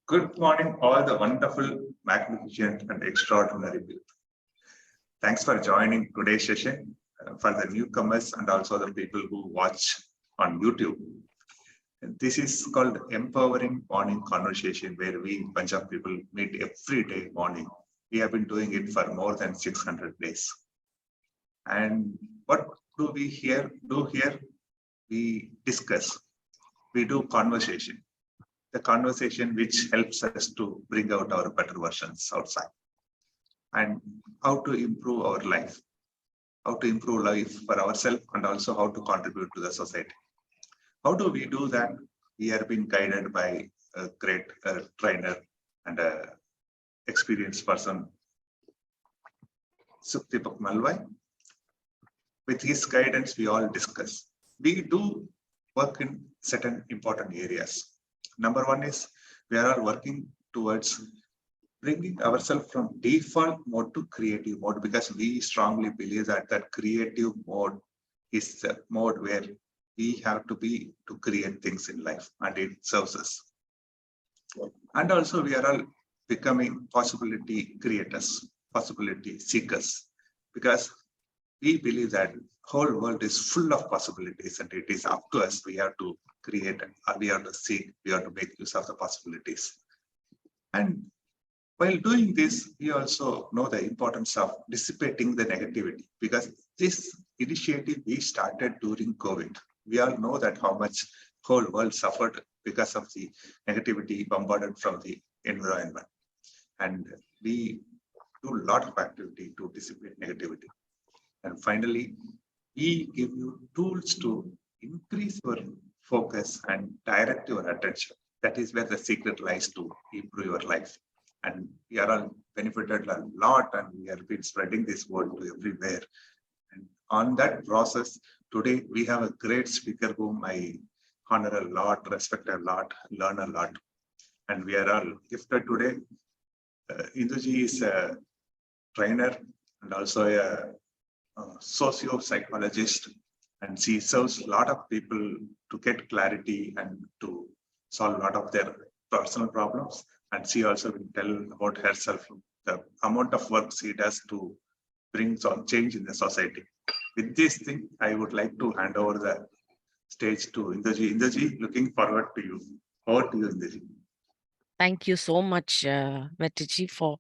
Good morning, all the wonderful, magnificent, and extraordinary people. Thanks for joining today's session for the newcomers and also the people who watch on YouTube. This is called Empowering Morning Conversation, where we, bunch of people, meet every day morning. We have been doing it for more than 600 days. And what do we do here? We discuss, we do conversation. The conversation which helps us to bring out our better versions outside and how to improve our life, how to improve life for ourselves and also how to contribute to the society. How do we do that? We are being guided by a great trainer and a experienced person, Sukhdeepak Malwai. With his guidance, we all discuss. We do work in certain important areas. Number one is we are all working towards bringing ourselves from default mode to creative mode, because we strongly believe that creative mode is the mode where we have to be to create things in life, and it serves us. And also we are all becoming possibility creators, possibility seekers, because we believe that whole world is full of possibilities and it is up to us. We have to create, we have to seek, we have to make use of the possibilities. And while doing this, we also know the importance of dissipating the negativity, because this initiative we started during COVID. We all know that how much whole world suffered because of the negativity bombarded from the environment. And we do a lot of activity to dissipate negativity. And finally, we give you tools to increase your focus and direct your attention. That is where the secret lies to improve your life. And we are all benefited a lot, and we have been spreading this word to everywhere. And on that process, today we have a great speaker whom I honor a lot, respect a lot, learn a lot. And we are all gifted today. Induji is a trainer and also a socio-psychologist, and she serves a lot of people to get clarity and to solve a lot of their personal problems. And she also will tell about herself, the amount of work she does to bring some change in the society. With this thing, I would like to hand over the stage to Indraji. Indraji, looking forward to you. Over to you, Indraji. Thank you so much, Vettiji, for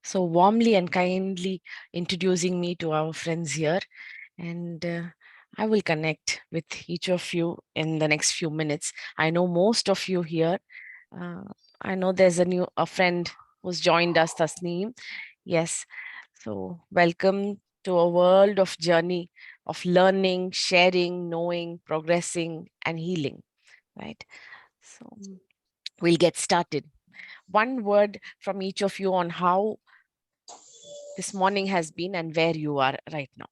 so warmly and kindly introducing me to our friends here. And I will connect with each of you in the next few minutes. I know most of you here. I know there's a friend who's joined us, Tasneem. Yes. So welcome to a world of journey of learning, sharing, knowing, progressing, and healing. Right. So we'll get started. One word from each of you on how this morning has been and where you are right now.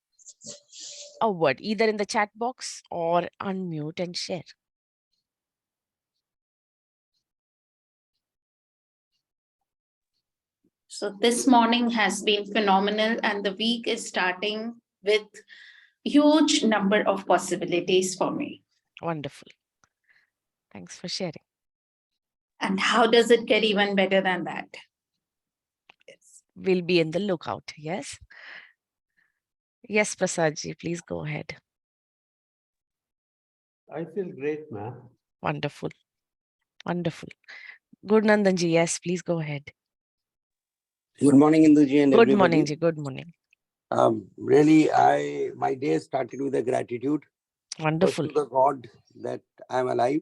A word, either in the chat box or unmute and share. So this morning has been phenomenal, and the week is starting with huge number of possibilities for me. Wonderful. Thanks for sharing. And how does it get even better than that? Yes. We'll be in the lookout. Yes. Yes, Prasadji, please go ahead. I feel great, ma'am. Wonderful. Wonderful. Good Nandanji, yes, please go ahead. Good morning, Induji and Good everybody. morning, Ji. Good morning. Really, my day started with a gratitude. Wonderful. First to the God that I'm alive.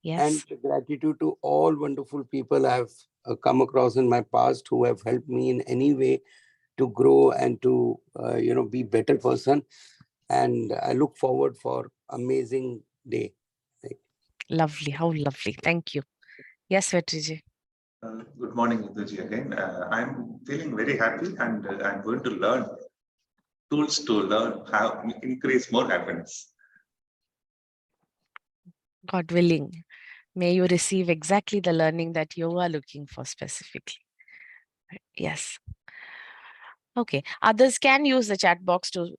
Yes. And gratitude to all wonderful people I've come across in my past who have helped me in any way to grow and to be better person. And I look forward for amazing day. Lovely. How lovely. Thank you. Yes, Vetriji. Good morning, Indraji again. I'm feeling very happy, and I'm going to learn tools to learn how we increase more happiness. God willing, may you receive exactly the learning that you are looking for specifically. Yes. Okay. Others can use the chat box to.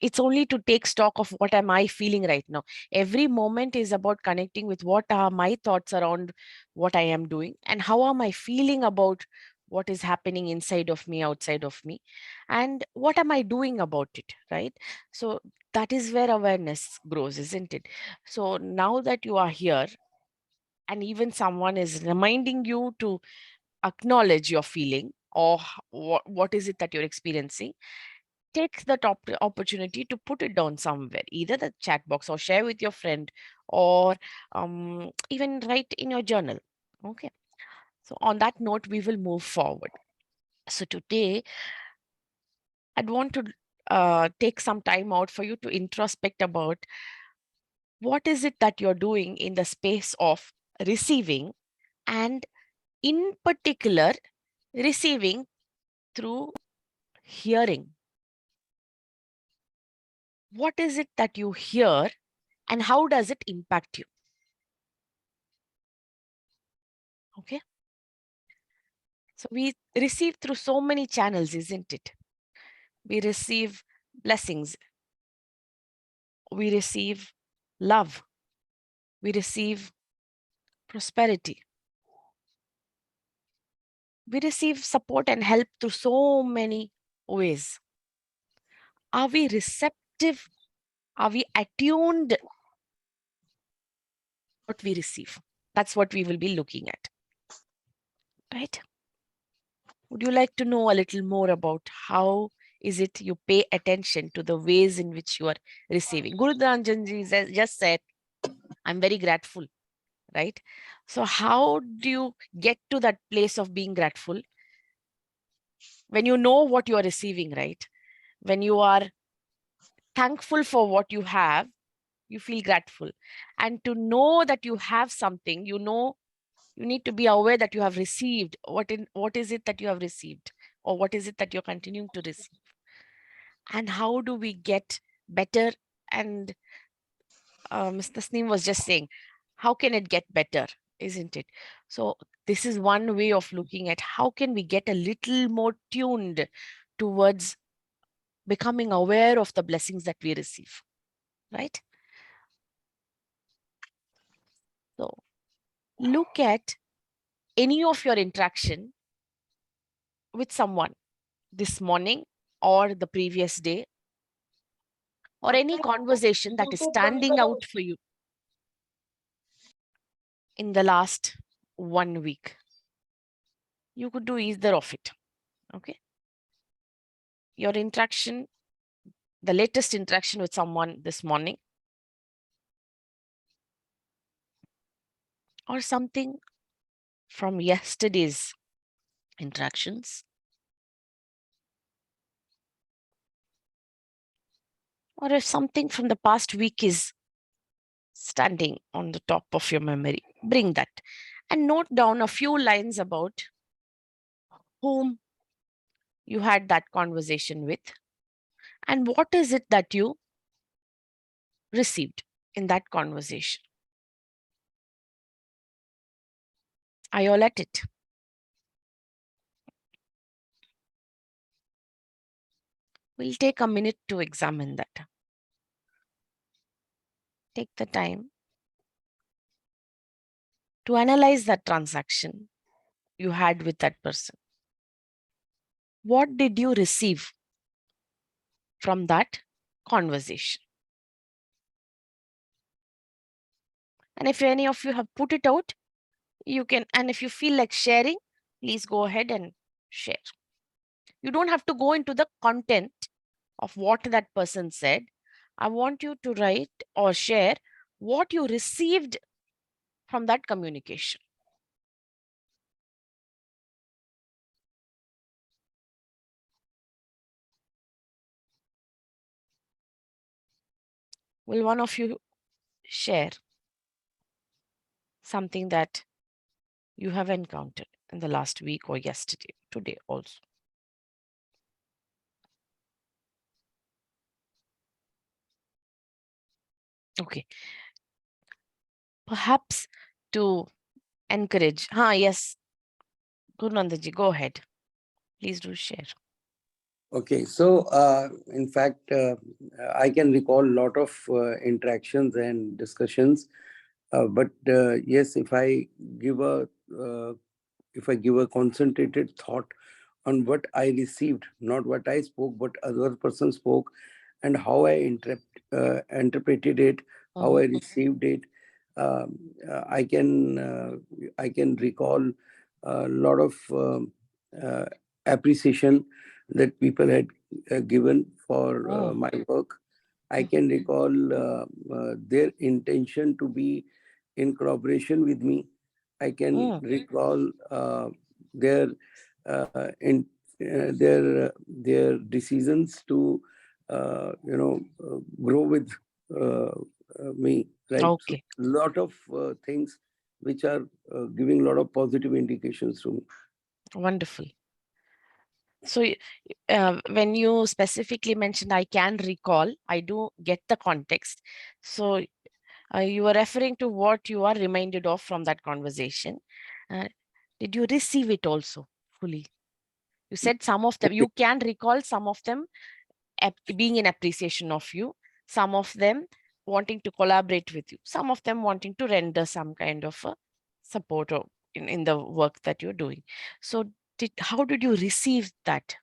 it's only to take stock of what am I feeling right now. Every moment is about connecting with what are my thoughts around what I am doing and how am I feeling about what is happening inside of me, outside of me, and what am I doing about it, right? So that is where awareness grows, isn't it? So now that you are here and even someone is reminding you to acknowledge your feeling or what is it that you're experiencing, take the opportunity to put it down somewhere, either the chat box or share with your friend or even write in your journal. Okay. So on that note, we will move forward. So today, I'd want to take some time out for you to introspect about what is it that you're doing in the space of receiving, and in particular, receiving through hearing. What is it that you hear and how does it impact you? Okay. So we receive through so many channels, isn't it? We receive blessings. We receive love. We receive prosperity. We receive support and help through so many ways. Are we receptive? Are we attuned to what we receive? That's what we will be looking at, right? Would you like to know a little more about how is it you pay attention to the ways in which you are receiving? Guru Dhananjan ji just said, I'm very grateful, right? So how do you get to that place of being grateful? When you know what you are receiving, right? When you are thankful for what you have, you feel grateful. And to know that you have something, you know, you need to be aware that you have received. What is it that you have received? Or what is it that you're continuing to receive? And how do we get better? And Mr. Sneem was just saying, how can it get better, isn't it? So this is one way of looking at how can we get a little more tuned towards becoming aware of the blessings that we receive, right? So look at any of your interaction with someone this morning or the previous day, or any conversation that is standing out for you in the last 1 week. You could do either of it, okay? Your interaction, the latest interaction with someone this morning, or something from yesterday's interactions, or if something from the past week is standing on the top of your memory, bring that and note down a few lines about whom you had that conversation with and what is it that you received in that conversation. Are you all at it? We'll take a minute to examine that. Take the time to analyze that transaction you had with that person. What did you receive from that conversation? And if any of you have put it out, you can, and if you feel like sharing, please go ahead and share. You don't have to go into the content of what that person said. I want you to write or share what you received from that communication. Will one of you share something that you have encountered in the last week or yesterday, today also? Okay. Perhaps to encourage. Yes, Guru Nandaji, go ahead. Please do share. Okay, so in fact, I can recall a lot of interactions and discussions, but yes, uh, if I give a concentrated thought on what I received, not what I spoke, but other person spoke, and how I interpreted it, how I received it. I can recall a lot of uh, appreciation that people had given for my work. I can recall their intention to be in collaboration with me. I can recall their their decisions to grow with me, right? So Okay, lot of things which are giving a lot of positive indications to me. wonderful. So when you specifically mentioned, I can recall, I do get the context. So you are referring to what you are reminded of from that conversation. Uh, did you receive it also fully? You said some of them, you can recall some of them being in appreciation of you, some of them wanting to collaborate with you, some of them wanting to render some kind of a support or in the work that you're doing. So how did you receive that?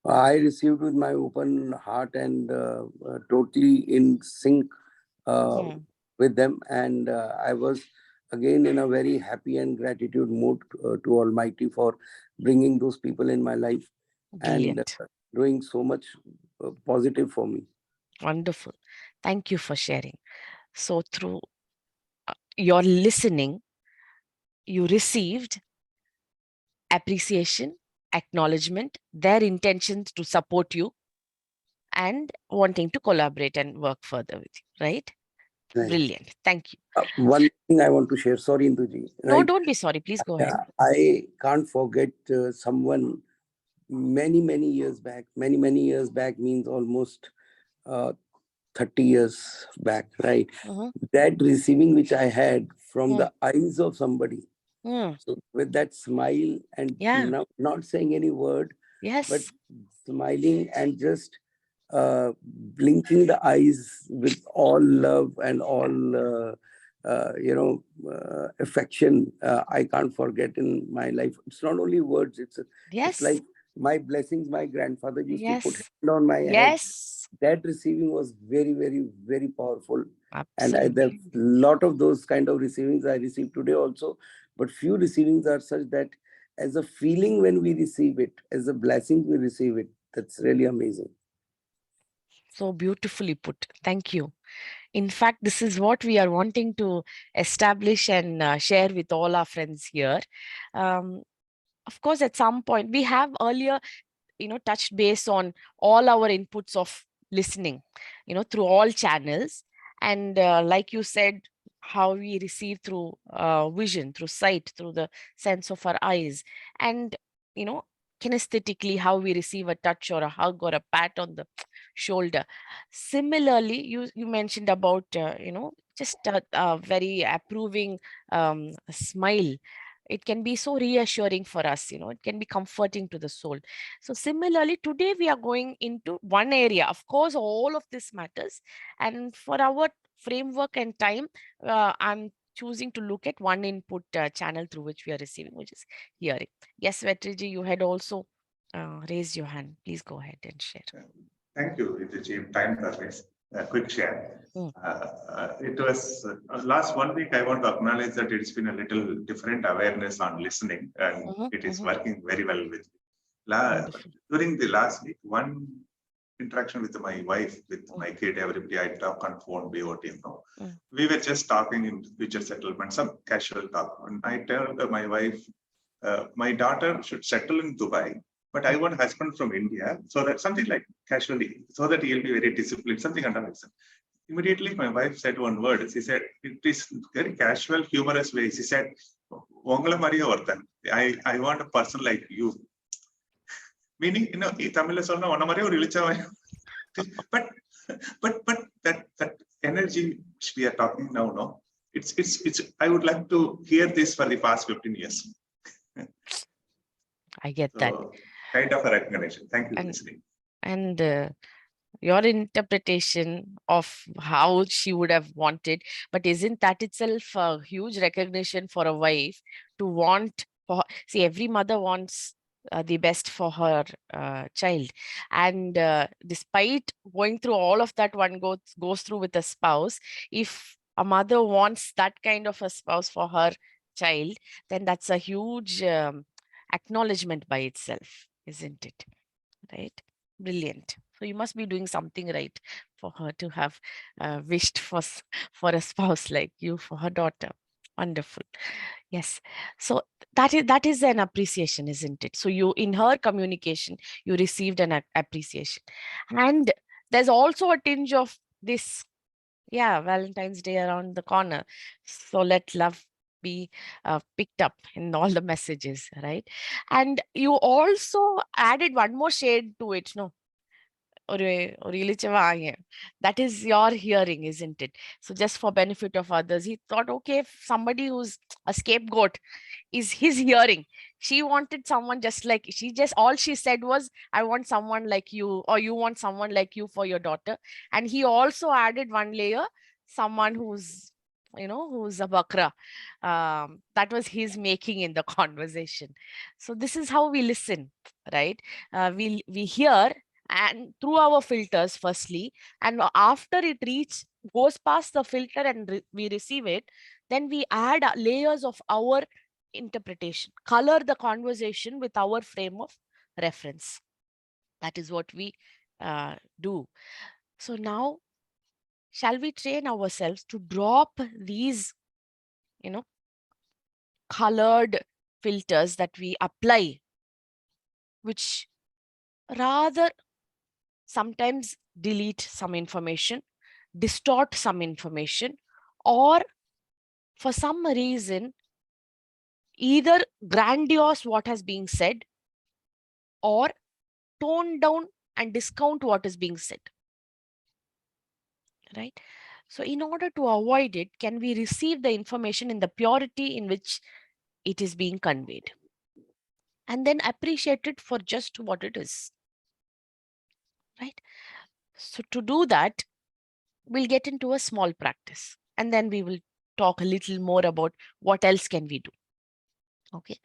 I received with my open heart and totally in sync uh, Hmm, with them. And I was again in a very happy and gratitude mood to Almighty for bringing those people in my life and brilliant. doing so much positive for me. Wonderful. Thank you for sharing. So through your listening, you received appreciation, acknowledgement, their intentions to support you and wanting to collaborate and work further with you, right? Right. Brilliant. Thank you. One thing I want to share, sorry, Induji, No, right? don't be sorry. Please go ahead. I can't forget someone many years back means almost uh, 30 years back, right? Mhm. That receiving which I had from Mm, the eyes of somebody. mm. So with that smile and Yeah. not saying any word, but Yes. smiling and just blinking the eyes with all love and all affection. I can't forget in my life. It's not only words. It's Yes. like my blessings. My grandfather used to put Yes. hand on my head. Yes. That receiving was very, very, very powerful. And there's Absolutely. a lot of those kind of receivings I receive today also. But few receivings are such that as a feeling when we receive it, as a blessing we receive it. That's really amazing. So beautifully put. Thank you. In fact, this is what we are wanting to establish and share with all our friends here. Um, of course, at some point, we have earlier touched base on all our inputs of listening, through all channels. And like you said, how we receive through vision, through sight, through the sense of our eyes, and you know kinesthetically how we receive a touch or a hug or a pat on the shoulder. Similarly, you mentioned about just a very approving smile. It can be so reassuring for us, it can be comforting to the soul. So similarly, today we are going into one area. Of course, all of this matters. And for our framework and time, I'm choosing to look at one input channel through which we are receiving, which is hearing. Yes, Vetriji, you had also raised your hand. Please go ahead and share. Thank you, Idiji. Time permits. A quick share. Mm. It was last 1 week. I want to acknowledge that it's been a little different awareness on listening, and Mhm, it is mhm. working very well with me. Wonderful. During the last week, one interaction with my wife, with Mm, my kid, everybody I talk on phone, BOT, mm, we were just talking in future settlement, some casual talk. And I tell my wife, my daughter should settle in Dubai, but I want husband from India, so that something like casually, so that he'll be very disciplined, something under that. Immediately, my wife said one word. She said, it is very casual, humorous way. She said, "Ongala Maria Vartan. I want a person like you." Meaning, Tamil sonna one Maria or but that energy which we are talking now, no, it's. I would like to hear this for the past 15 years. I get that. So Kind of a recognition. Thank you, And- Leslie. And your interpretation of how she would have wanted, but isn't that itself a huge recognition for a wife to want for see, every mother wants the best for her child, and despite going through all of that one goes through with a spouse, if a mother wants that kind of a spouse for her child, then that's a huge acknowledgement by itself, isn't it? Right? Brilliant. So you must be doing something right for her to have wished for a spouse like you for her daughter. Wonderful. Yes. So that is an appreciation, isn't it? So you, in her communication, you received an appreciation, and there's also a tinge of this. Yeah, Valentine's Day around the corner. So let love be picked up in all the messages, right? And you also added one more shade to it, no? ஒரு இளிச்ச வாயன். That is your hearing, isn't it? So just for benefit of others, he thought, okay, if somebody who's a scapegoat is his hearing. She wanted someone just like, all she said was, I want someone like you, or you want someone like you for your daughter. And he also added one layer, someone who's, who's a bakra. That was his making in the conversation. So this is how we listen, right? We hear, and through our filters firstly, and after it goes past the filter and we receive it, then we add layers of our interpretation, color the conversation with our frame of reference. That is what we do. So now, shall we train ourselves to drop these, colored filters that we apply, which rather sometimes delete some information, distort some information, or for some reason either grandiose what has been said, or tone down and discount what is being said, right? So in order to avoid it, can we receive the information in the purity in which it is being conveyed, and then appreciate it for just what it is, right? So to do that, we'll get into a small practice, and then we will talk a little more about what else can we do. Okay.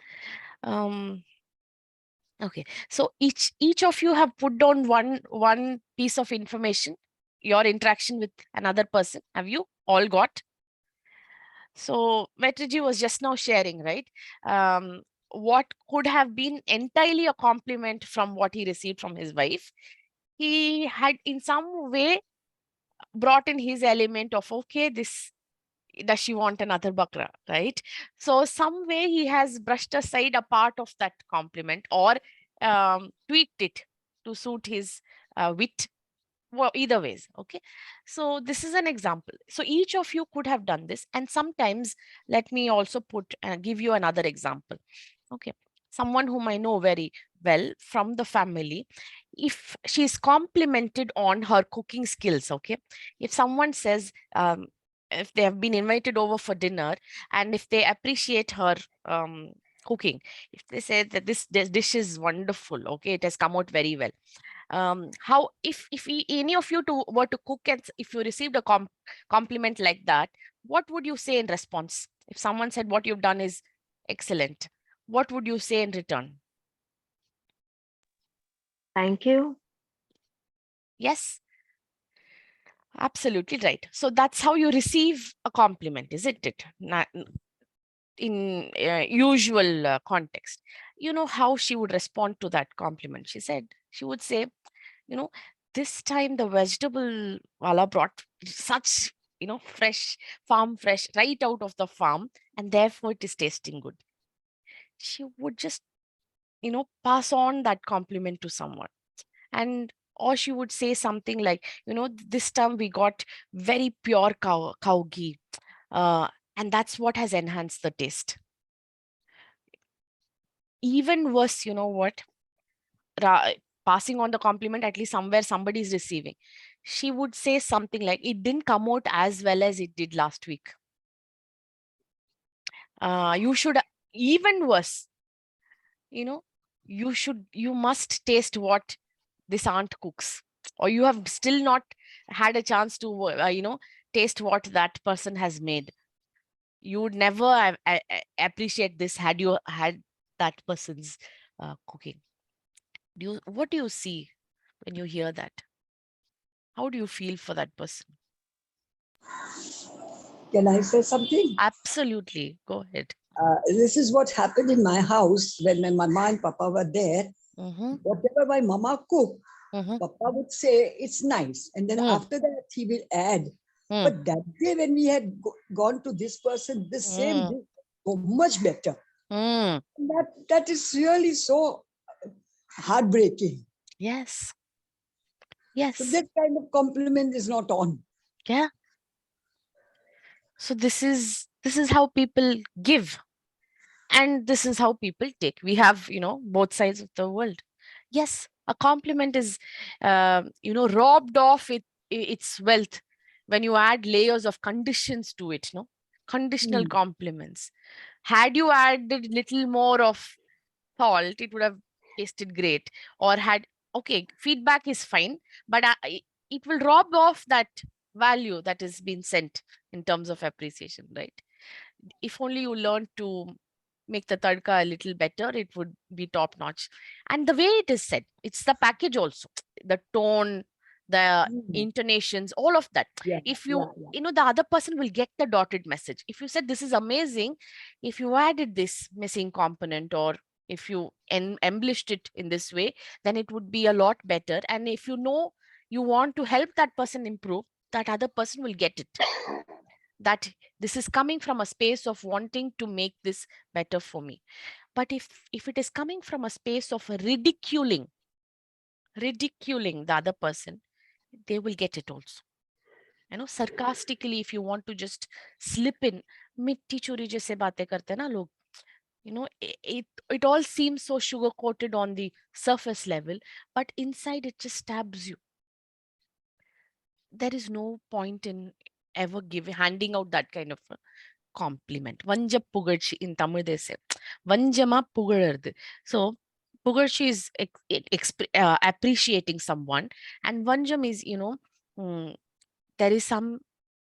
Okay. So each of you have put down one piece of information, your interaction with another person. Have you all got? So Vetriji was just now sharing, right? What could have been entirely a compliment from what he received from his wife, he had in some way brought in his element of, okay, does she want another bakra, right? So some way he has brushed aside a part of that compliment, or tweaked it to suit his wit. Well, either ways, okay? So this is an example. So each of you could have done this. And sometimes, let me also give you another example. Okay. Someone whom I know very well from the family, if she's complimented on her cooking skills, okay? If someone says, if they have been invited over for dinner, and if they appreciate her cooking, if they say that this dish is wonderful, okay, it has come out very well. How if any of you were to cook, and if you received a compliment like that, what would you say in response? If someone said what you've done is excellent, what would you say in return? Thank you. Yes, absolutely right. So that's how you receive a compliment, isn't it? In usual context, you know how she would respond to that compliment. She would say, this time the vegetable wala brought such, fresh, farm fresh, right out of the farm, and therefore it is tasting good. She would just, pass on that compliment to someone. And or she would say something like, this time we got very pure cow ghee, and that's what has enhanced the taste. Even worse, you know what? Passing on the compliment, at least somewhere somebody is receiving. She would say something like, it didn't come out as well as it did last week. You should, even worse, you must taste what this aunt cooks, or you have still not had a chance to taste what that person has made. You would never appreciate this had you had that person's cooking. What do you see when you hear that? How do you feel for that person? Can I say something? Absolutely, go ahead. This is what happened in my house when my mama and papa were there. Mm-hmm, Whatever my mama cooked, mm-hmm, papa would say it's nice. And then after that, he will add. But that day when we had gone to this person, the same dish, so much better. mm. That is really so heartbreaking. Yes. So Yes. that kind of compliment is not on. Yeah. So this is how people give, and this is how people take. We have, both sides of the world. Yes, a compliment is, robbed of its wealth when you add layers of conditions to it. No, conditional compliments. Had you added little more of salt, it would have tasted great. Or okay, feedback is fine, but it will rob off that value that is being sent in terms of appreciation, right? If only you learn to make the tadka a little better, it would be top notch. And the way it is said, it's the package also, the tone, the intonations, all of that. If you, the other person will get the dotted message. If you said this is amazing, if you added this missing component, or if you embellished it in this way, then it would be a lot better. And if you want to help that person improve, that other person will get it. That this is coming from a space of wanting to make this better for me. But if it is coming from a space of ridiculing the other person, they will get it also. Sarcastically, if you want to just slip in, mitti churi jaise baatein karte hain na log, it all seems so sugar coated on the surface level, but inside it just stabs you. There is no point in ever handing out that kind of a compliment. Vanja pugarchi in Tamil they say. Vanjama pugarardu. So pugarchi is appreciating someone, and vanjam is, there is some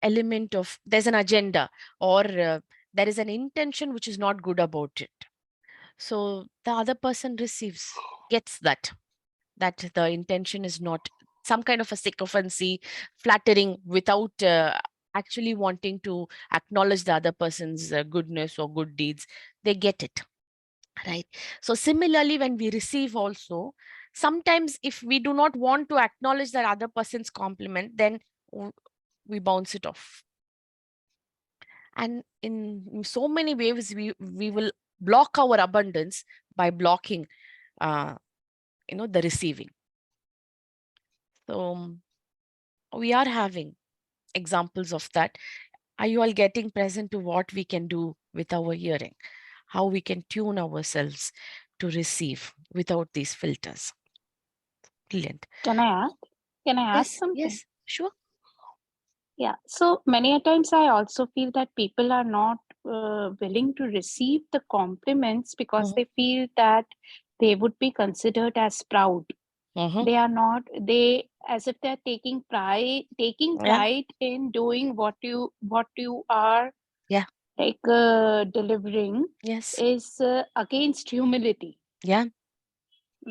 element of, there's an agenda, or there is an intention which is not good about it. So the other person gets that the intention is not some kind of a sycophancy, flattering without actually wanting to acknowledge the other person's goodness or good deeds. They get it, right? So similarly, when we receive also, sometimes if we do not want to acknowledge that other person's compliment, then we bounce it off. And in so many ways, we will block our abundance by blocking the receiving. So we are having examples of that. Are you all getting present to what we can do with our hearing? How we can tune ourselves to receive without these filters? Brilliant. Can I ask? Can I ask Yes, something? yes, sure. Yeah. So many a times I also feel that people are not willing to receive the compliments because they feel that they would be considered as proud. They are not, as if they're taking pride in doing what you are like delivering. Yes. Is against humility. Yeah.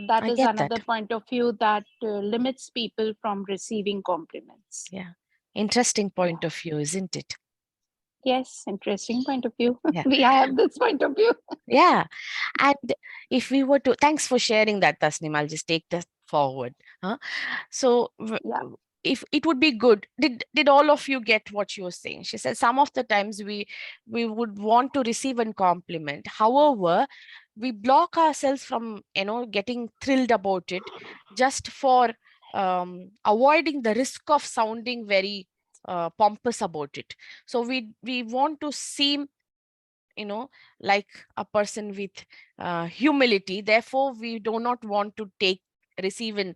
That I is get another that. point of view that limits people from receiving compliments. Yeah. Interesting point of view, isn't it? Yes, interesting point of view. Yeah. We have this point of view. Yeah. And if we were to, thanks for sharing that, Tasnim. I'll just take that forward. So if it would be good, did all of you get what you were saying? She said some of the times we would want to receive a compliment. However, we block ourselves from getting thrilled about it, just for avoiding the risk of sounding very pompous about it. So we want to seem like a person with humility. Therefore, we do not want to receive in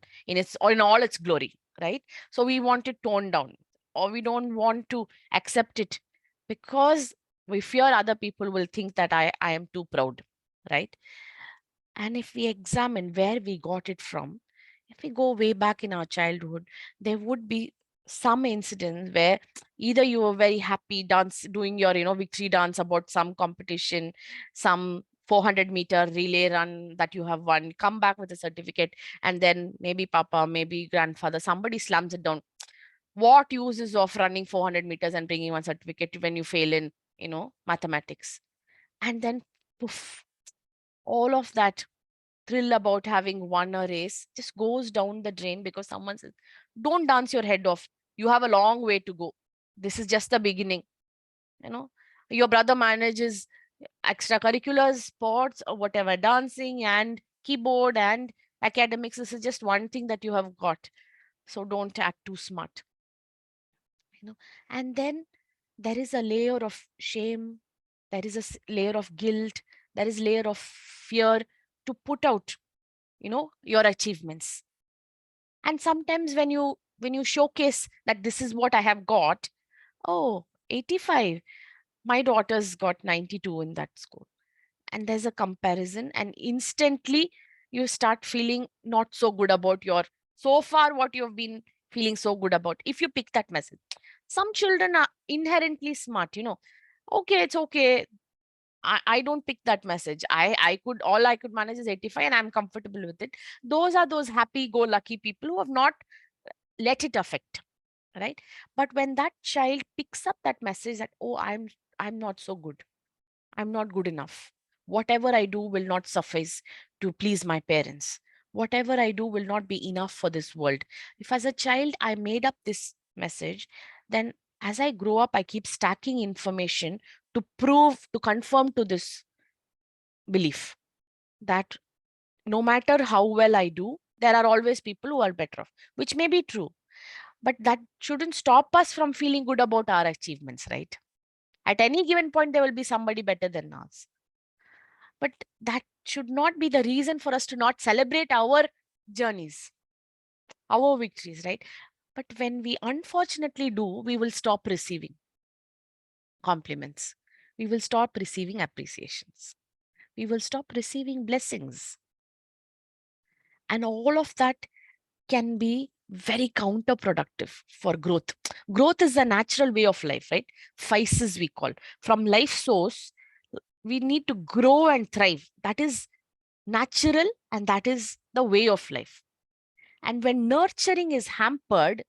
all its glory, right? So we want it toned down, or we don't want to accept it because we fear other people will think that I am too proud, right? And if we examine where we got it from, if we go way back in our childhood, there would be some incidents where either you were very happy doing your, victory dance about some competition, some 400-meter relay run that you have won, come back with a certificate, and then maybe papa, maybe grandfather, somebody slams it down. What use is of running 400 meters and bringing one certificate when you fail in, mathematics? And then poof, all of that thrill about having won a race just goes down the drain because someone says, don't dance your head off. You have a long way to go. This is just the beginning. Your brother manages extracurriculars, sports, or whatever, dancing and keyboard and academics. This is just one thing that you have got. So don't act too smart. And then there is a layer of shame. There is a layer of guilt. There is a layer of fear to put out your achievements. And sometimes when you showcase that this is what I have got, oh, 85, my daughter's got 92 in that school, and there's a comparison, and instantly you start feeling not so good about your so far what you've been feeling so good about. If you pick that message, some children are inherently smart, okay, it's okay, I don't pick that message. All I could manage is 85 and I'm comfortable with it. Those are those happy-go-lucky people who have not let it affect, right? But when that child picks up that message that, oh, I'm not so good. I'm not good enough. Whatever I do will not suffice to please my parents. Whatever I do will not be enough for this world. If as a child I made up this message, then as I grow up, I keep stacking information to confirm to this belief that no matter how well I do, there are always people who are better off, which may be true. But that shouldn't stop us from feeling good about our achievements, right? At any given point, there will be somebody better than us. But that should not be the reason for us to not celebrate our journeys, our victories, right? But when we unfortunately do, we will stop receiving compliments. We will stop receiving appreciations. We will stop receiving blessings. And all of that can be very counterproductive for growth. Growth is a natural way of life, right? Physis we call. From life source, we need to grow and thrive. That is natural, and that is the way of life. And when nurturing is hampered,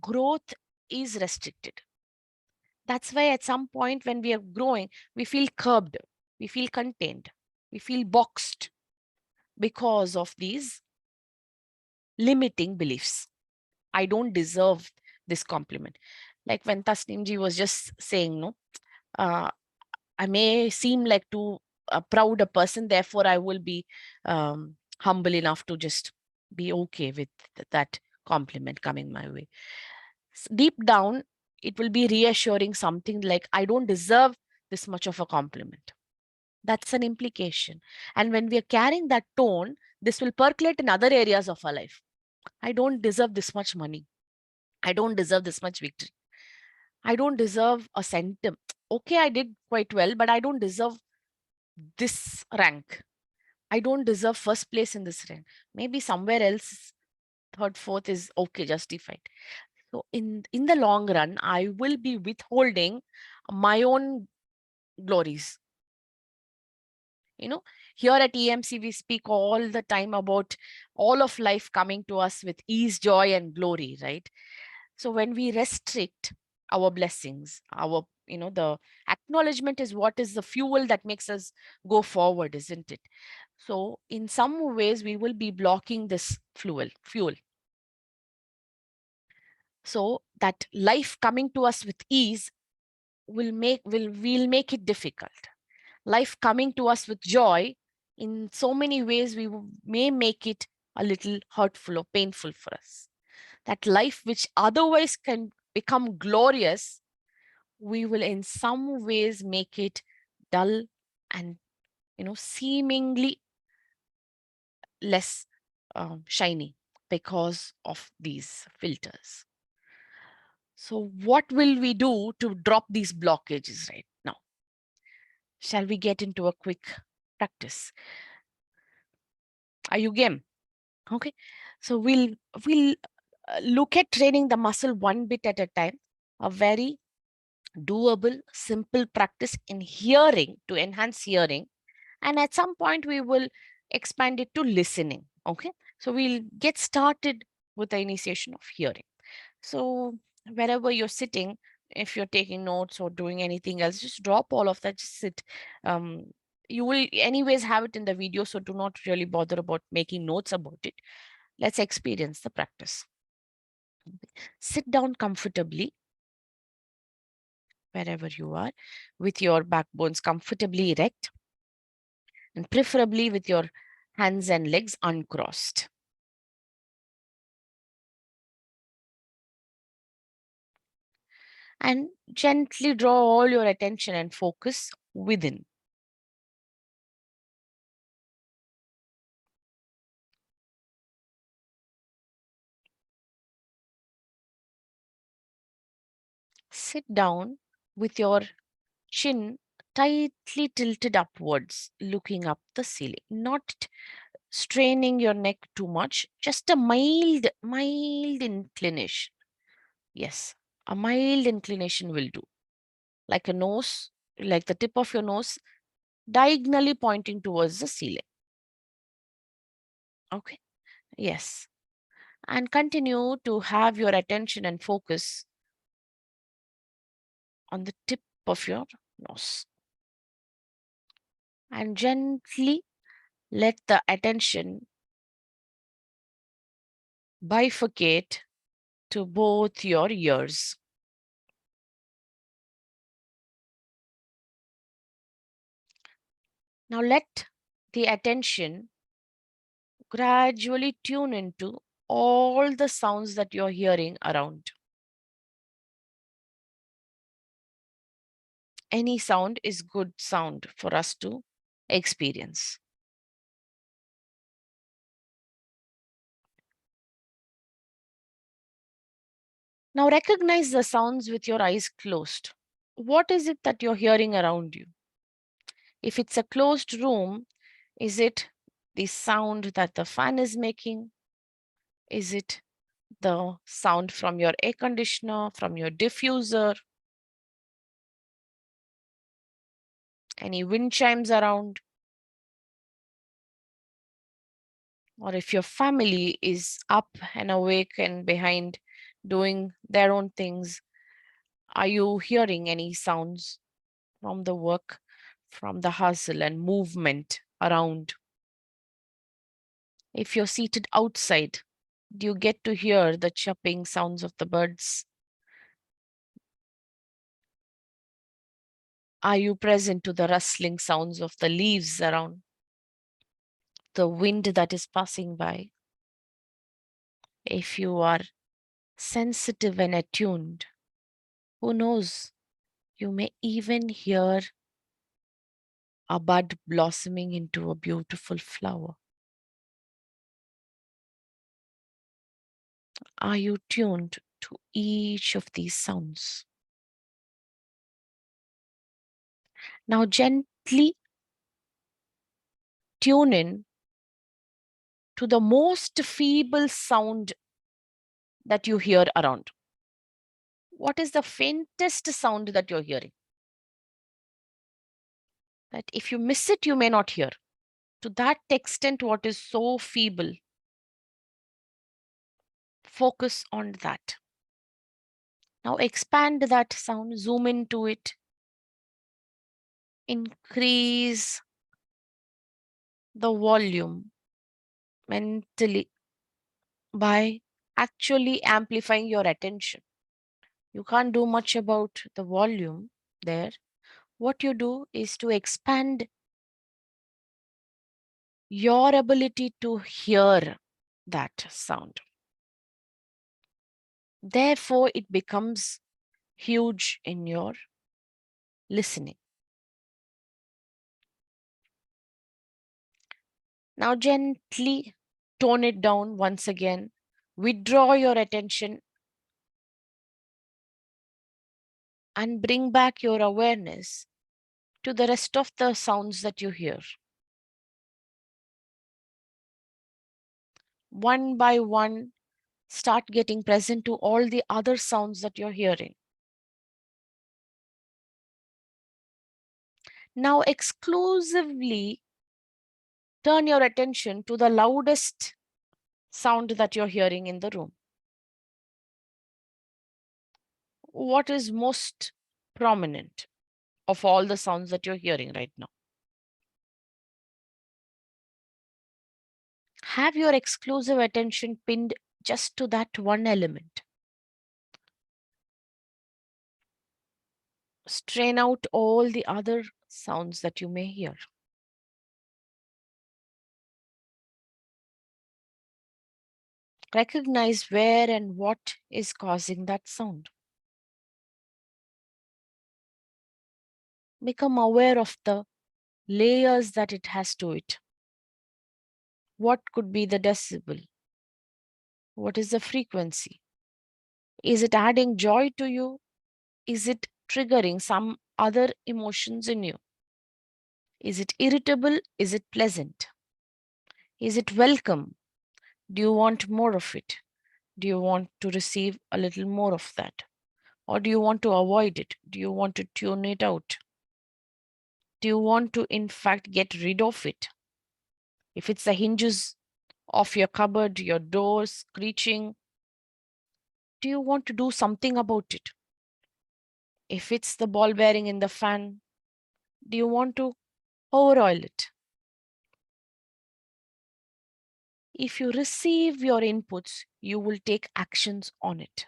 growth is restricted. That's why at some point when we are growing, we feel curbed, we feel contained, we feel boxed because of these limiting beliefs. I don't deserve this compliment. Like when Tasneemji was just saying, no, I may seem like too proud a person, therefore I will be humble enough to just be okay with that compliment coming my way. Deep down, it will be reassuring something like, I don't deserve this much of a compliment. That's an implication. And when we are carrying that tone, this will percolate in other areas of our life. I don't deserve this much money. I don't deserve this much victory. I don't deserve a centum. Okay, I did quite well, but I don't deserve this rank. I don't deserve first place in this rank. Maybe somewhere else, third, fourth is okay, justified. So in the long run, I will be withholding my own glories. Here at EMC, we speak all the time about all of life coming to us with ease, joy, and glory, right? So when we restrict our blessings, the acknowledgement is what is the fuel that makes us go forward, isn't it? So in some ways, we will be blocking this fuel. So that life coming to us with ease will make it difficult. Life coming to us with joy, in so many ways, we may make it a little hurtful or painful for us. That life which otherwise can become glorious, we will in some ways make it dull and seemingly less shiny because of these filters. So what will we do to drop these blockages right now? Shall we get into a quick practice? Are you game? Okay. So we'll look at training the muscle one bit at a time. A very doable, simple practice in hearing to enhance hearing. And at some point, we will expand it to listening. Okay. So we'll get started with the initiation of hearing. So wherever you're sitting, if you're taking notes or doing anything else, just drop all of that, just sit. You will anyways have it in the video, so do not really bother about making notes about it. Let's experience the practice. Sit down comfortably wherever you are, with your backbones comfortably erect, and preferably with your hands and legs uncrossed. And gently draw all your attention and focus within. Sit down with your chin tightly tilted upwards, looking up the ceiling, not straining your neck too much, just a mild inclination. Yes, a mild inclination will do. Like a nose, like the tip of your nose, diagonally pointing towards the ceiling. Okay, yes. And continue to have your attention and focus on the tip of your nose. And gently let the attention bifurcate to both your ears. Now let the attention gradually tune into all the sounds that you're hearing around. Any sound is good sound for us to experience. Now recognize the sounds with your eyes closed. What is it that you're hearing around you? If it's a closed room, is it the sound that the fan is making? Is it the sound from your air conditioner, from your diffuser? Any wind chimes around? Or if your family is up and awake and behind doing their own things, are you hearing any sounds from the work, from the hustle and movement around? If you're seated outside, do you get to hear the chirping sounds of the birds? Are you present to the rustling sounds of the leaves around? The wind that is passing by? If you are sensitive and attuned, who knows, you may even hear a bud blossoming into a beautiful flower. Are you tuned to each of these sounds? Now gently tune in to the most feeble sound that you hear around. What is the faintest sound that you're hearing? That if you miss it, you may not hear. To that extent, what is so feeble, focus on that. Now expand that sound, zoom into it, increase the volume mentally by actually amplifying your attention. You can't do much about the volume there. What you do is to expand your ability to hear that sound. Therefore, it becomes huge in your listening. Now gently tone it down once again. Withdraw your attention and bring back your awareness to the rest of the sounds that you hear. one by one, start getting present to all the other sounds that you're hearing. Now exclusively turn your attention to the loudest sound that you're hearing in the room. What is most prominent of all the sounds that you're hearing right now? Have your exclusive attention pinned just to that one element. Strain out all the other sounds that you may hear. Recognize where and what is causing that sound. Become aware of the layers that it has to it. What could be the decibel? What is the frequency? Is it adding joy to you? Is it triggering some other emotions in you? Is it irritable? Is it pleasant? Is it welcome? Do you want more of it? Do you want to receive a little more of that? Or do you want to avoid it? Do you want to tune it out? Do you want to, in fact, get rid of it? If it's the hinges of your cupboard, your door screeching, do you want to do something about it? If it's the ball bearing in the fan, do you want to overoil it? If you receive your inputs, you will take actions on it.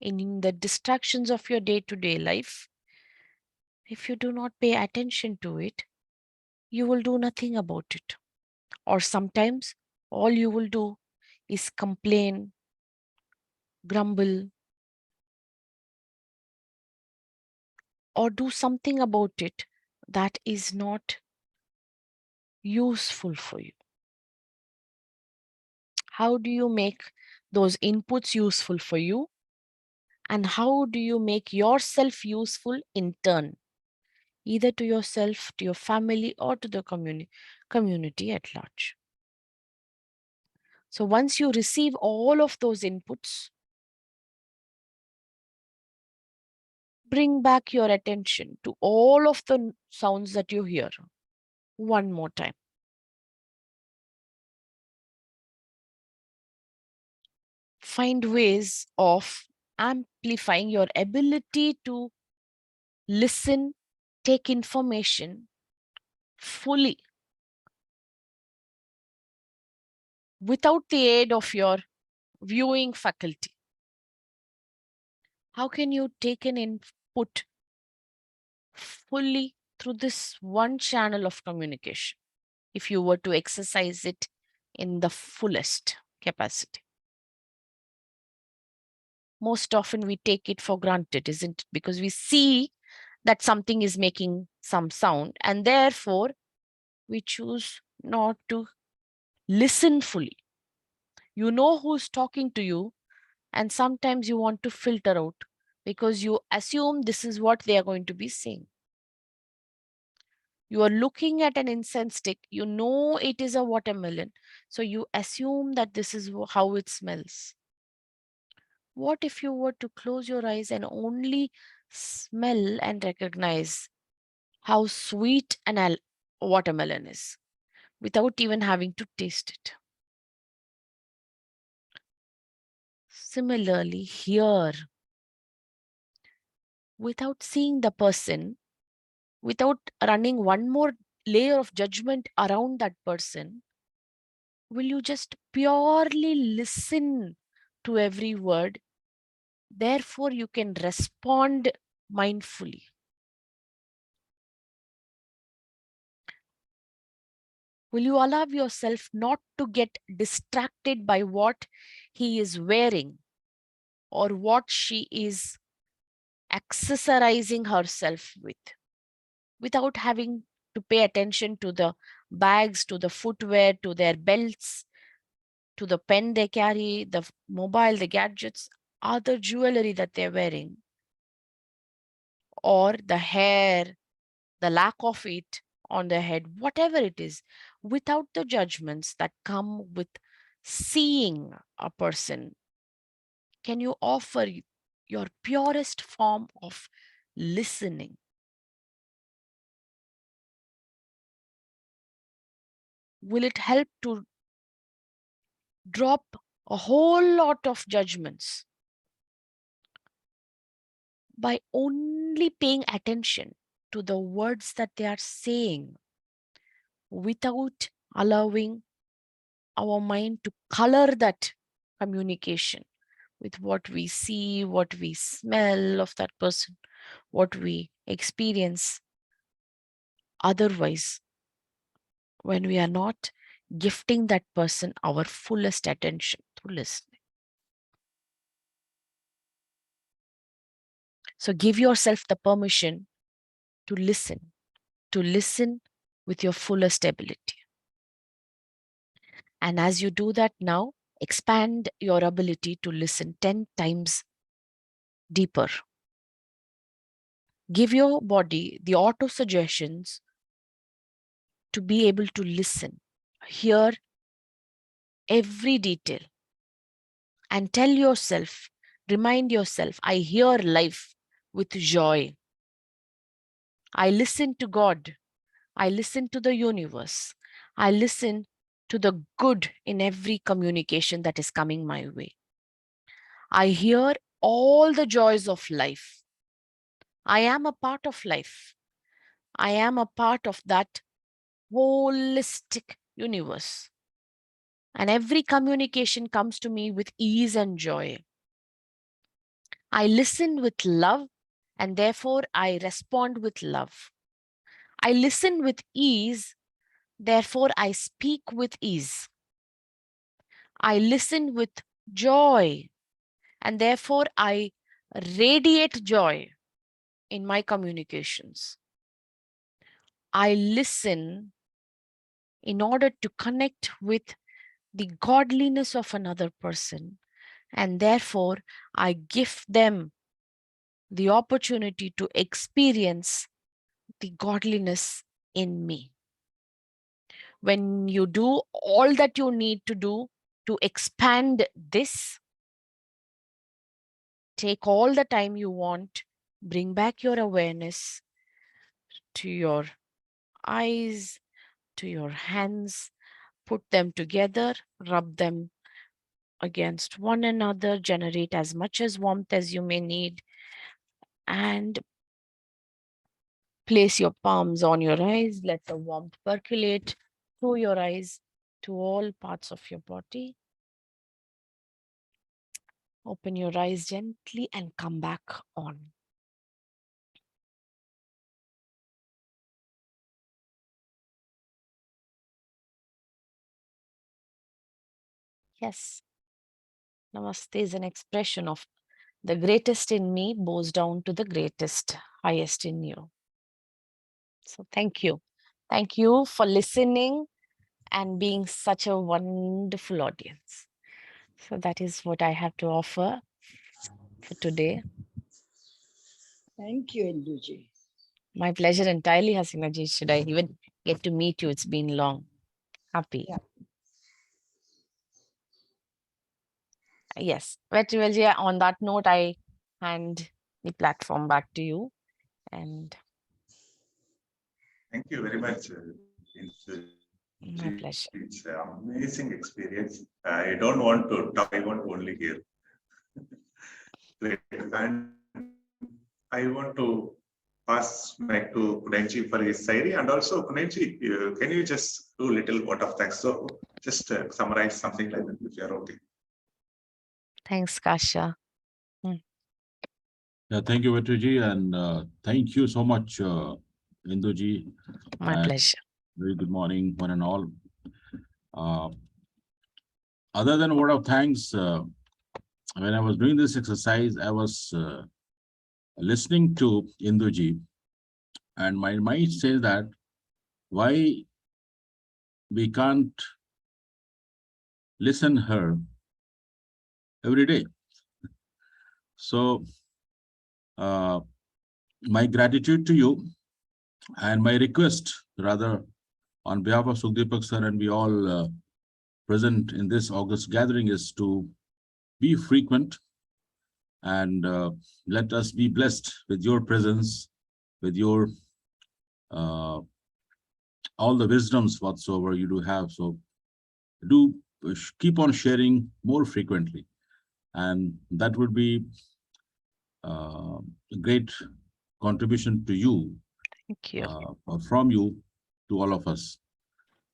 In the distractions of your day-to-day life, if you do not pay attention to it, you will do nothing about it. Or sometimes all you will do is complain, grumble, or do something about it that is not useful for you. How do you make those inputs useful for you? And how do you make yourself useful in turn, either to yourself, to your family, or to the community at large? So once you receive all of those inputs, bring back your attention to all of the sounds that you hear one more time. Find ways of amplifying your ability to listen, take information fully without the aid of your viewing faculty. How can you take an input fully through this one channel of communication if you were to exercise it in the fullest capacity? Most often we take it for granted, isn't it? Because we see that something is making some sound and therefore we choose not to listen fully. You know who's talking to you, and sometimes you want to filter out because you assume this is what they are going to be saying. You are looking at an incense stick, you know it is a watermelon, so you assume that this is how it smells. What if you were to close your eyes and only smell and recognize how sweet an watermelon is without even having to taste it? Similarly, here, without seeing the person, without running one more layer of judgment around that person, will you just purely listen to every word? Therefore, you can respond mindfully. Will you allow yourself not to get distracted by what he is wearing or what she is accessorizing herself with, without having to pay attention to the bags, to the footwear, to their belts, to the pen they carry, the mobile, the gadgets, other jewelry that they're wearing, or the hair, the lack of it on their head, whatever it is, without the judgments that come with seeing a person, can you offer your purest form of listening? Will it help to drop a whole lot of judgments by only paying attention to the words that they are saying without allowing our mind to color that communication with what we see, what we smell of that person, what we experience otherwise, when we are not gifting that person our fullest attention through listening. So give yourself the permission to listen with your fullest ability. And as you do that now, expand your ability to listen 10 times deeper. Give your body the auto suggestions to be able to listen, hear every detail, and tell yourself, remind yourself, I hear life with joy. I listen to God. I listen to the universe. I listen to the good in every communication that is coming my way. I hear all the joys of life. I am a part of life. I am a part of that holistic universe. And every communication comes to me with ease and joy. I listen with love, and therefore I respond with love. I listen with ease, therefore I speak with ease. I listen with joy, and therefore I radiate joy in my communications. I listen in order to connect with the godliness of another person, and therefore I give them the opportunity to experience the godliness in me. When you do all that you need to do to expand this, take all the time you want, bring back your awareness to your eyes, to your hands, put them together, rub them against one another, generate as much as warmth as you may need, and place your palms on your eyes. Let the warmth percolate through your eyes to all parts of your body. Open your eyes gently and come back on. Yes. Namaste is an expression of the greatest in me bows down to the greatest, highest in you. So thank you. Thank you for listening and being such a wonderful audience. So that is what I have to offer for today. Thank you, Induji. My pleasure entirely, Hasina ji. Should I even get to meet you? It's been long. Happy. Yeah. Yes. Vetrivel ji, on that note, I hand the platform back to you. And thank you very much. My pleasure. It's an amazing experience. I don't want to talk, I want to only hear. Great. And I want to pass back to Kunenji for his diary. And also, Kunenji, can you just do a little vote of thanks? So just summarize something like that if you're okay. Thanks, Kasha. Yeah, thank you, Vetriji, and thank you so much, Induji. My pleasure. Very good morning, one and all. Other than a word of thanks, when I was doing this exercise, I was listening to Induji, and my mind says that why we can't listen her every day. So my gratitude to you and my request, rather, on behalf of Sukhdeepak sir and we all present in this August gathering is to be frequent and let us be blessed with your presence, with your all the wisdoms whatsoever you do have. So do keep on sharing more frequently, and that would be a great contribution to you, Thank you. or from you to all of us.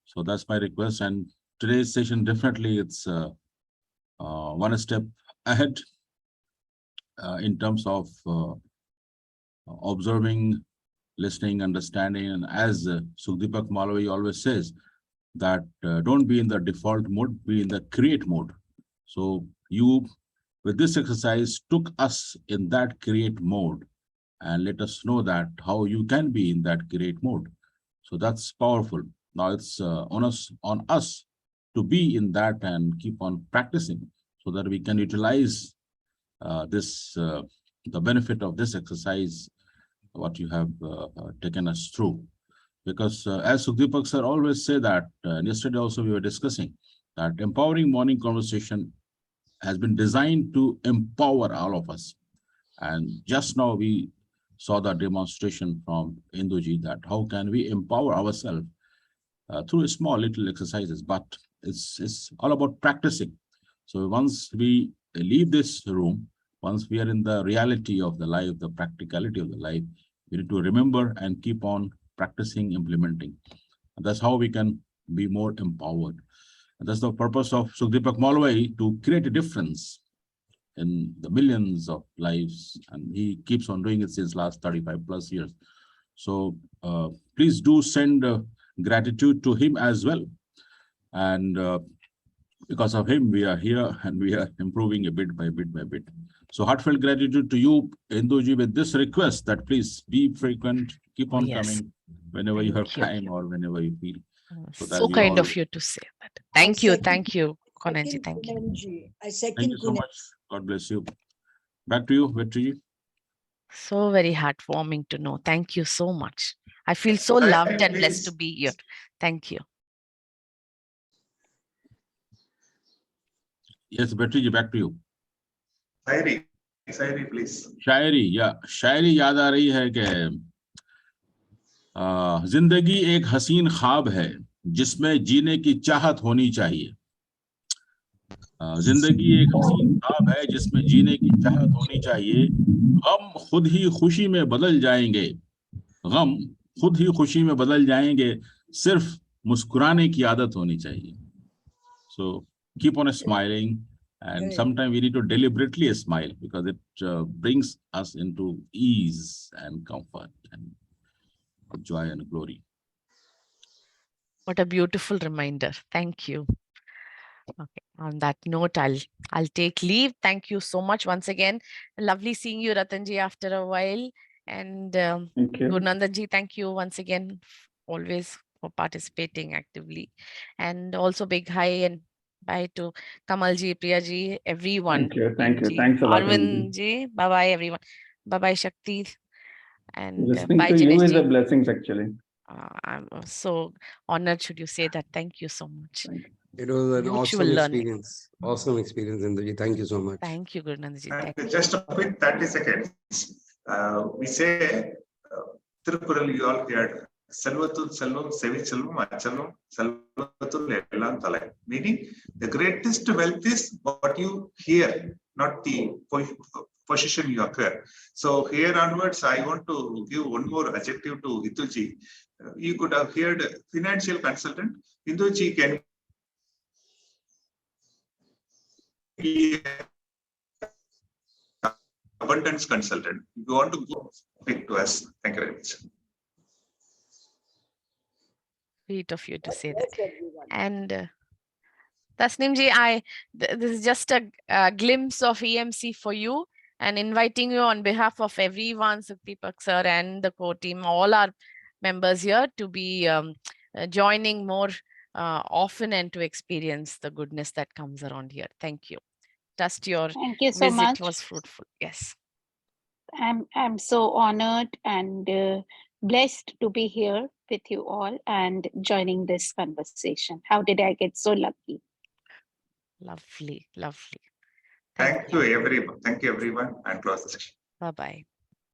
So that's my request. And today's session, definitely it's one step ahead in terms of observing, listening, understanding. And as Sukhdeepak Malvi always says, that don't be in the default mode, be in the create mode. So you, with this exercise, took us in that create mode and let us know that how you can be in that create mode. So that's powerful. Now it's on us to be in that and keep on practicing so that we can utilize the benefit of this exercise, what you have taken us through. Because as Sukhdeepak sir always say that, yesterday also we were discussing that empowering morning conversation has been designed to empower all of us. And just now we saw the demonstration from Induji that how can we empower ourselves through small little exercises, but it's all about practicing. So once we leave this room, once we are in the reality of the life, the practicality of the life, we need to remember and keep on practicing, implementing. And that's how we can be more empowered. And that's the purpose of Sukhdeepak Malvi, to create a difference in the millions of lives. And he keeps on doing it since last 35 plus years. So please do send gratitude to him as well. And because of him, we are here and we are improving a bit by bit by bit. So heartfelt gratitude to you, Induji, with this request that please be frequent, keep on coming whenever you have time or whenever you feel. So kind of you to say that. Thank you, Konanji. Thank you. I second Thank you so much. God bless you. Back to you, Vetriji. So very heartwarming to know. Thank you so much. I feel so loved and blessed to be here. Thank you. Yes, Vetriji, back to you. Shairi, please. शायरी याद आ रही है कि जिंदगी एक हसीन ख्वाब है जिसमें जीने की चाहत होनी चाहिए। जिंदगी एक हसीन ख्वाब है जिसमें जीने की चाहत होनी चाहिए। गम खुद ही खुशी में बदल जाएंगे, गम खुद ही खुशी में बदल जाएंगे, सिर्फ मुस्कुराने की आदत होनी चाहिए। So keep on smiling. And sometimes we need to deliberately smile because it brings us into ease and comfort and joy and glory. What a beautiful reminder. Thank you. Okay. On that note, I'll take leave. Thank you so much once again. Lovely seeing you, Ratanji, after a while. And thank you. Gurnandanji, thank you once again, always for participating actively. And also big hi and bye to Kamalji, Priyaji, everyone. Thank you. Thanks a lot. Arvindji, bye-bye, everyone. Bye-bye, Shakti. And listening bye, to you is Jineshji. a blessing, actually. I'm so honored, should you say that. Thank you so much. It was an Mutual awesome learning. experience. Awesome experience, Induji. Thank you so much. Thank you, Gurnandanji. Just a quick 30 seconds. We say, Tirukural, you all heard, Selvatul Selvam, Sevi Selvam, Achalvam, Selvatul Ellam Thalai. Meaning, the greatest wealth is what you hear, not the position you acquire. So here onwards, I want to give one more adjective to Induji. You could have heard financial consultant. Induji can be abundance consultant. If you want to go, speak to us. Thank you very much. Sweet of you to say that. And Tasnimji, this is just a glimpse of EMC for you, and inviting you on behalf of everyone, Sukhdeepak sir and the core team, all our members here, to be joining more often and to experience the goodness that comes around here. Thank you. Trust your Thank you so visit much. was fruitful. Yes. I'm so honored and blessed to be here with you all and joining this conversation. How did I get so lucky? Lovely, lovely. Thank you, everyone. Thank you, everyone, and close the session. Bye-bye.